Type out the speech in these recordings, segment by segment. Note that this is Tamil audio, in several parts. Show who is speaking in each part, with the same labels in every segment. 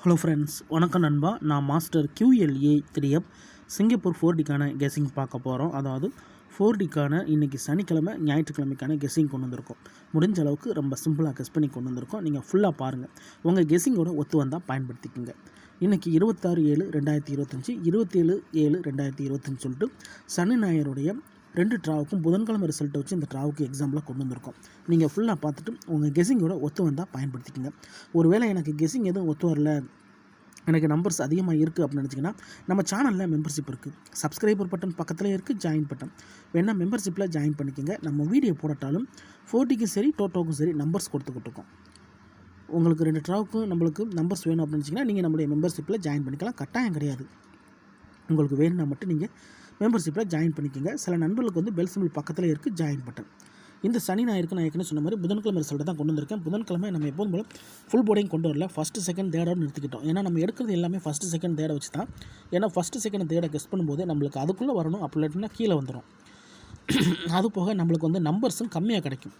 Speaker 1: ஹலோ ஃப்ரெண்ட்ஸ், வணக்கம் நண்பா. நான் மாஸ்டர் QLA 3F சிங்கப்பூர் 4Dக்கான கெஸ்ஸிங் பார்க்க போகிறோம். அதாவது 4Dக்கான இன்றைக்கி சனிக்கிழமை ஞாயிற்றுக்கிழமைக்கான கெஸ்ஸிங் கொண்டு வந்திருக்கோம். முடிஞ்ச அளவுக்கு ரொம்ப சிம்பிளாக கெஸ் பண்ணி கொண்டு வந்திருக்கோம். நீங்கள் ஃபுல்லாக பாருங்கள். உங்கள் கெஸ்ஸிங்கோட ஒத்து வந்தால் பயன்படுத்திக்கோங்க. இன்றைக்கி 26/7/2025 27/7/2025 சொல்லிட்டு சனி ஞாயிறுடைய 2 ட்ராவுக்கும் புதன்கிழமை ரிசல்ட்டை வச்சு இந்த ட்ராவுக்கு எக்ஸாம்பிளாக கொண்டு வந்திருக்கோம். நீங்கள் ஃபுல்லாக பார்த்துட்டு உங்கள் கெஸ்ஸிங்கோட ஒத்து வந்தால் பயன்படுத்திக்கோங்க. ஒருவேளை எனக்கு கெஸ்ஸிங் எதுவும் ஒத்து வரல, எனக்கு நம்பர்ஸ் அதிகமாக இருக்குது அப்படின்னு நினச்சிங்கன்னா நம்ம சேனலில் மெம்பர்ஷிப் இருக்குது. சப்ஸ்கிரைபர் பட்டன் பக்கத்தில் இருக்குது, ஜாயின் பட்டன் வேணால் மெம்பர்ஷிப்பில் ஜாயின் பண்ணிக்கோங்க. நம்ம வீடியோ போடட்டாலும் 4Dக்கும் சரி டோட்டோக்கும் சரி நம்பர்ஸ் கொடுத்துக்கிட்டு இருக்கோம். உங்களுக்கு 2 ட்ராவுக்கும் நம்மளுக்கு நம்பர்ஸ் வேணும் அப்படின்னு நினச்சிங்கன்னா நீங்கள் நம்மளுடைய மெம்பர்ஷிப்பில் ஜாயின் பண்ணிக்கலாம். கட்டாயம் கிடையாது. உங்களுக்கு வேணும்னா மட்டும் நீங்கள் மெம்பர்ஷிப்பில் ஜாயின் பண்ணிக்கோங்க. சில நண்பர்களுக்கு வந்து பெல் சிம்பிள் பக்கத்தில் இருக்குது, ஜாயின் பட்டன். இந்த சனி ஞாயிறுக்கு நான் ஏற்கனவே சொன்ன மாதிரி புதன்கிழமை ரிசல்ட்டை தான் கொண்டு வந்திருக்கேன். புதன்கிழமை நம்ம எப்போதும் போல ஃபுல் போர்டையும் கொண்டு வரல, ஃபஸ்ட்டு செகண்ட் தேர்டோடு நிறுத்திக்கிட்டோம். ஏன்னா நம்ம எடுக்கிறது எல்லாமே ஃபஸ்ட்டு செகண்ட் தேர்டை வச்சு தான். ஏன்னா ஃபஸ்ட்டு செகண்ட் தேர்டை கெஸ் பண்ணும்போது நம்மளுக்கு அதுக்குள்ளே வரணும், அப்படி இல்லாட்டினா கீழே வந்துடும். அது போக நம்மளுக்கு வந்து நம்பர்ஸும் கம்மியாக கிடைக்கும்.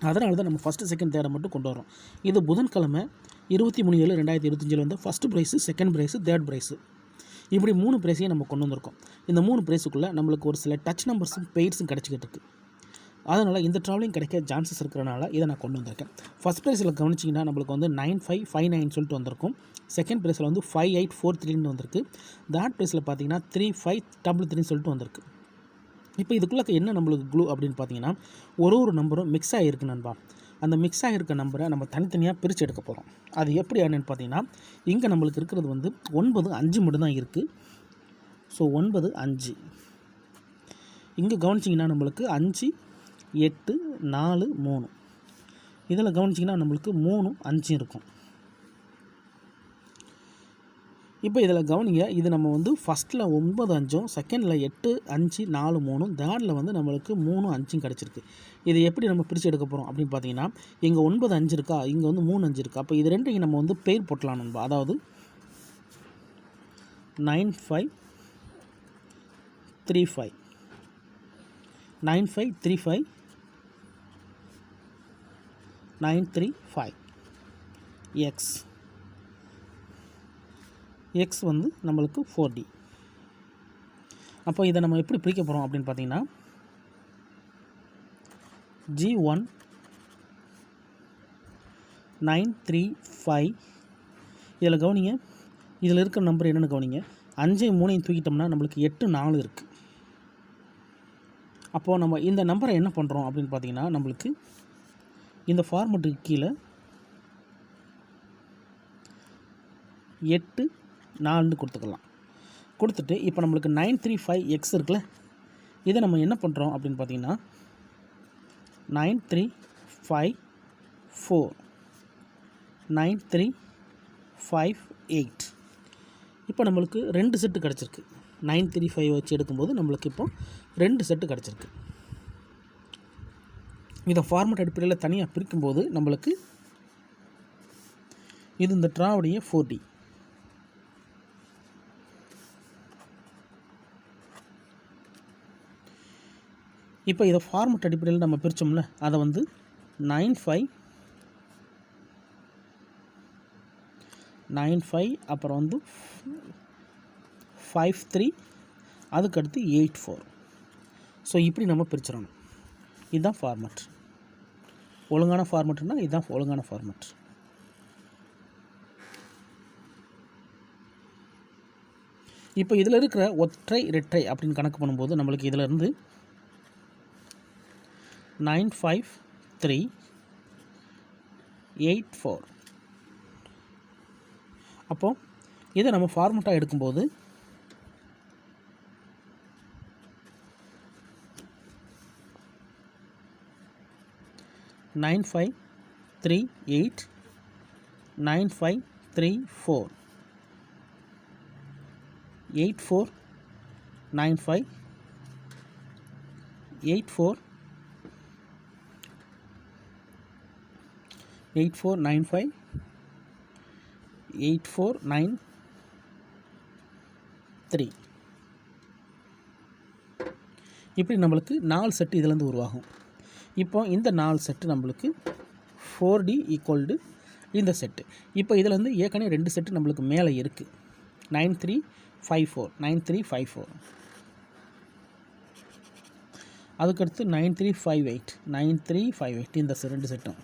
Speaker 1: அதனால தான் நம்ம ஃபஸ்ட்டு செகண்ட் தேர்டை மட்டும் கொண்டு வரோம். இது புதன்கிழமை 23/7/2025 வந்து first prize, second prize, third prize, இப்படி 3 ப்ரைஸையும் நம்ம கொண்டு வந்திருக்கோம். இந்த 3 ப்ரைஸுக்குள்ளே நம்மளுக்கு ஒரு சில டச் நம்பர்ஸும் பெய்ட்ஸும் கிடச்சிக்கிட்டு இருக்குது. அதனால் இந்த ட்ராவலிங் கிடைக்க சான்சஸ் இருக்கிறனால இதை நான் கொண்டு வந்திருக்கேன். ஃபஸ்ட் ப்ரைஸில் கவனிச்சிங்கன்னா நம்மளுக்கு வந்து 9559 சொல்லிட்டு வந்திருக்கும். செகண்ட் ப்ரைஸில் வந்து 5843 வந்திருக்கு. தேர்ட் ப்ரைஸில் பார்த்தீங்கன்னா 3533 சொல்லிட்டு வந்திருக்கு. இப்போ இதுக்குள்ளே என்ன நம்மளுக்கு க்ளூ அப்படின்னு பார்த்தீங்கன்னா ஒரு நம்பரும் மிக்ஸ் ஆகிருக்கு நண்பா. அந்த மிக்ஸ் ஆகிருக்க நம்பரை நம்ம தனித்தனியாக பிரித்து எடுக்க போகிறோம். அது எப்படி என்னென்னு பார்த்தீங்கன்னா இங்கே நம்மளுக்கு இருக்கிறது வந்து 9 5 மட்டும்தான் இருக்குது. ஸோ 9 5. இங்கே கவனிச்சிங்கன்னா நம்மளுக்கு 5 8 4 3. இதில் கவனிச்சிங்கன்னா நம்மளுக்கு 3 5 இருக்கும். இப்போ இதில் கவனிங்க, இது நம்ம வந்து ஃபஸ்ட்டில் 9 5, செகண்டில் 8 5 4 3, தேர்டில் வந்து நம்மளுக்கு 3 5 கிடச்சிருக்கு. இது எப்படி நம்ம பிரித்து எடுக்க போகிறோம் அப்படின்னு பார்த்தீங்கன்னா இங்கே 9 5 இருக்கா, இங்கே வந்து 3 5 இருக்கா. அப்போ இது ரெண்டையும் நம்ம வந்து பெயர் போட்டலாம் நண்பா. அதாவது 9535 9535 935 எக்ஸ் வந்து நம்மளுக்கு 4D. அப்போ இதை நம்ம எப்படி பிரிக்க போகிறோம் அப்படின்னு பார்த்தீங்கன்னா G1 935. இதில் கவனிங்க, இதில் இருக்கிற நம்பர் என்னென்னு கவனிங்க. 5 3 தூக்கிட்டோம்னா நம்மளுக்கு 8 4 இருக்குது. அப்போது நம்ம இந்த நம்பரை என்ன பண்ணுறோம் அப்படின்னு பார்த்தீங்கன்னா நம்மளுக்கு இந்த ஃபார்மெட்டுக்கு கீழே 8 4 கொடுத்துக்கலாம். கொடுத்துட்டு இப்போ நம்மளுக்கு 935x இருக்குல்ல, இதை நம்ம என்ன பண்ணுறோம் அப்படின்னு பார்த்தீங்கன்னா 9354 9358. இப்போ நம்மளுக்கு 2 செட்டு கிடச்சிருக்கு. 935 வச்சு எடுக்கும்போது நம்மளுக்கு இப்போ 2 செட்டு கிடச்சிருக்கு. இதை ஃபார்மெட் அடிப்படையில் தனியாக பிரிக்கும்போது நம்மளுக்கு இது இந்த ட்ராவுடைய 4D. இப்போ இதை ஃபார்மெட் அடிப்படையில் நம்ம பிரித்தோம்ல, அதை வந்து 95 அப்புறம் வந்து 53, அதுக்கடுத்து 84. ஸோ இப்படி நம்ம பிரிச்சிடணும். இதுதான் ஃபார்மெட். ஒழுங்கான ஃபார்மெட்னா இதுதான் ஒழுங்கான ஃபார்மெட். இப்போ இதில் இருக்கிற ஒற்றை ரெட்டை அப்படின்னு கணக்கு பண்ணும்போது நம்மளுக்கு இதில் இருந்து 95384. அப்போது இதை நம்ம ஃபார்மெட்டாக எடுக்கும்போது நைன் 538 9534 8495 8495 8493. இப்படி நம்மளுக்கு 4 செட்டு இதிலேருந்து உருவாகும். இப்போ இந்த 4 செட்டு நம்மளுக்கு 4D = இந்த செட்டு. இப்போ இதில் வந்து ஏற்கனவே 2 செட்டு நம்மளுக்கு மேலே இருக்குது. 9354 9354, அதுக்கடுத்து 9358 9358, இந்த 2 செட்டும்.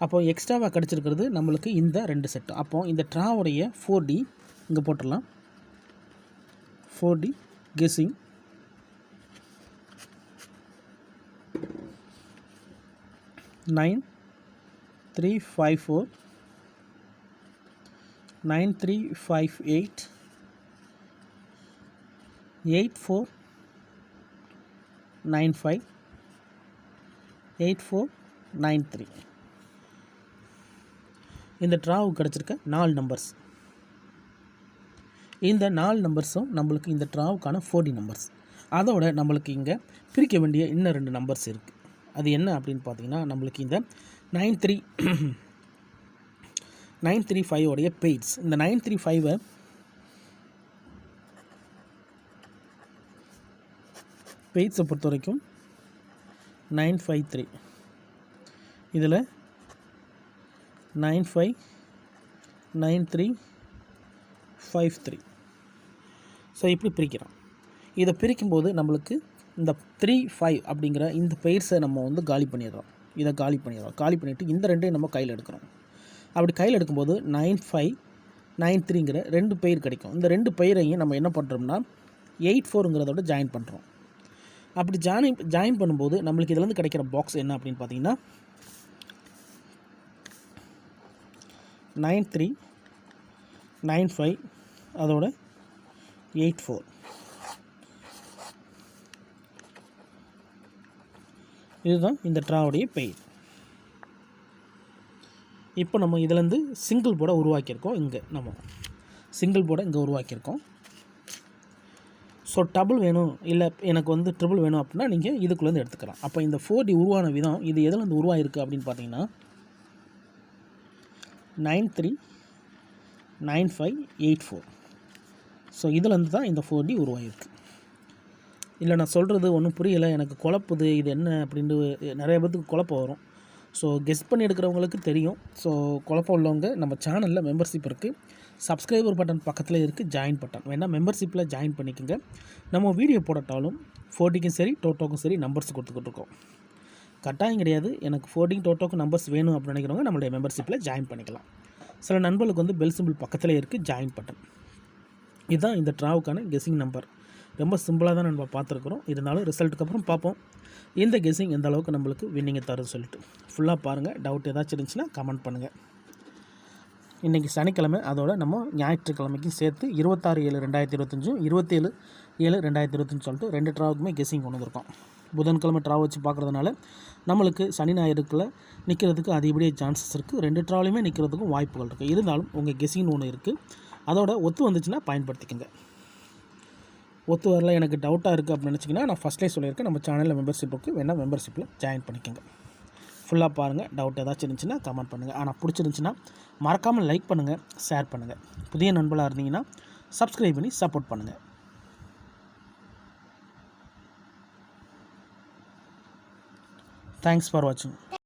Speaker 1: அப்போது எக்ஸ்ட்ராவாக கிடச்சிருக்கிறது நம்மளுக்கு இந்த 2 செட்டும். அப்போது இந்த ட்ராவுடைய 4D இங்கே போட்டுடலாம். 4D guessing. நைன் 354 9358 8495 8493. இந்த ட்ராவுக்கு கிடச்சிருக்க 4 நம்பர்ஸ். இந்த 4 நம்பர்ஸும் நம்மளுக்கு இந்த ட்ராவுக்கான 4D நம்பர்ஸ். அதோட நம்மளுக்கு இங்கே பிரிக்க வேண்டிய இன்னும் 2 நம்பர்ஸ் இருக்குது. அது என்ன அப்படின்னு பார்த்தீங்கன்னா, நம்மளுக்கு இந்த 935 உடைய பெய்ட்ஸ். இந்த 935 பெய்ட்ஸை பொறுத்த வரைக்கும் 953, இதில் 959353. ஸோ இப்படி பிரிக்கிறோம். இதை பிரிக்கும்போது நம்மளுக்கு இந்த 35 அப்படிங்கிற இந்த பெயர்ஸை நம்ம வந்து காலி பண்ணிடுறோம். இதை காலி பண்ணிவிட்டு இந்த 2ஐயும் நம்ம கையில் எடுக்கிறோம். அப்படி கையில் எடுக்கும்போது 9593ங்கிற 2 பெயர் கிடைக்கும். இந்த 2 பெயரையும் நம்ம என்ன பண்ணுறோம்னா 84ங்கிறதோட ஜாயின் பண்ணுறோம். அப்படி ஜாயின் பண்ணும்போது நம்மளுக்கு இதிலேருந்து கிடைக்கிற பாக்ஸ் என்ன அப்படின்னு பார்த்தீங்கன்னா 9395 அதோட 84. இதுதான் இந்த ட்ராவுடைய பெயர். இப்போ நம்ம இதிலேருந்து சிங்கிள் போர்டை உருவாக்கியிருக்கோம். இங்கே நம்ம சிங்கிள் போர்டை இங்கே உருவாக்கியிருக்கோம். ஸோ டபுள் வேணும், இல்லை எனக்கு வந்து ட்ரிபிள் வேணும் அப்படின்னா நீங்கள் இதுக்குள்ளேருந்து எடுத்துக்கலாம். அப்போ இந்த 4D உருவான விதம் இது எதுலேருந்து உருவாகிருக்கு அப்படின்னு பார்த்தீங்கன்னா 939584. ஸோ இதுலேருந்து தான் இந்த 4D உருவாகிருக்கு. இல்லை நான் சொல்கிறது ஒன்றும் புரியலை, எனக்கு குழப்புது, இது என்ன அப்படின்ட்டு நிறைய பேருக்கு குழப்பம் வரும். ஸோ கெஸ் பண்ணி எடுக்கிறவங்களுக்கு தெரியும். ஸோ குழப்பம் உள்ளவங்க நம்ம சேனலில் மெம்பர்ஷிப் இருக்குது, சப்ஸ்கிரைபர் பட்டன் பக்கத்தில் இருக்குது, ஜாயின் பட்டன் வேணால் மெம்பர்ஷிப்பில் ஜாயின் பண்ணிக்கோங்க. நம்ம வீடியோ போடட்டாலும் 4Dக்கும் சரி டோட்டோக்கும் சரி நம்பர்ஸ் கொடுத்துக்கிட்டு இருக்கோம். கட்டாயம் கிடையாது. எனக்கு 4D டோட்டோக்கும் நம்பர்ஸ் வேணும் அப்படின்னு நினைக்கிறவங்க நம்மளுடைய மெம்பர்ஷிப்பில் ஜாயின் பண்ணிக்கலாம். சில நண்பர்களுக்கு வந்து பெல் சிம்பிள் பக்கத்தில் இருக்குது, ஜாயின் பட்டன். இதுதான் இந்த ட்ராவுக்கான கெஸ்ஸிங் நம்பர். ரொம்ப சிம்பிளாக தான் நம்ம பார்த்துருக்குறோம். இருந்தாலும் ரிசல்ட்டுக்கு அப்புறம் பார்ப்போம் இந்த கெஸ்ஸிங் எந்த அளவுக்கு நம்மளுக்கு வின்னிங்கை தரும்னு சொல்லிட்டு. ஃபுல்லாக பாருங்கள். டவுட் ஏதாச்சும் இருந்துச்சுன்னா கமெண்ட் பண்ணுங்கள். இன்றைக்கி சனிக்கிழமை, அதோட நம்ம ஞாயிற்றுக்கிழமைக்கும் சேர்த்து 26/7/2025 27/7/2025 சொல்லிட்டு 2 ட்ராவுக்குமே கெஸ்ஸிங் கொண்டு வந்திருக்கோம். புதன்கிழமை ட்ரா வச்சு பார்க்குறதுனால நம்மளுக்கு சனி ஞாயிறுக்குள்ளே நிற்கிறதுக்கு அதிகப்படியாக சான்சஸ் இருக்குது. 2 ட்ராவிலையுமே நிற்கிறதுக்கும் வாய்ப்புகள் இருக்குது. இருந்தாலும் உங்கள் கெஸ்ஸிங்னு ஒன்று இருக்குது, அதோட ஒத்து வந்துச்சுன்னா பயன்படுத்திக்கோங்க. ஒத்து வரல, எனக்கு டவுட்டாக இருக்குது அப்படின்னு நினச்சிங்கன்னா நான் ஃபஸ்ட்லேயே சொல்லியிருக்கேன், நம்ம சேனலில் மெம்பர்ஷிப்புக்கு வேணால் மெம்பர்ஷிப்பில் ஜாயின் பண்ணிக்கோங்க. ஃபுல்லாக பாருங்கள். டவுட் ஏதாச்சும் இருந்துச்சுன்னா கமெண்ட் பண்ணுங்கள். ஆனால் பிடிச்சிருந்துச்சின்னா மறக்காமல் லைக் பண்ணுங்கள், ஷேர் பண்ணுங்கள். புதிய நண்பர்களாக இருந்தீங்கன்னா சப்ஸ்கிரைப் பண்ணி சப்போர்ட் பண்ணுங்கள். தேங்க்ஸ் ஃபார் வாட்சிங்.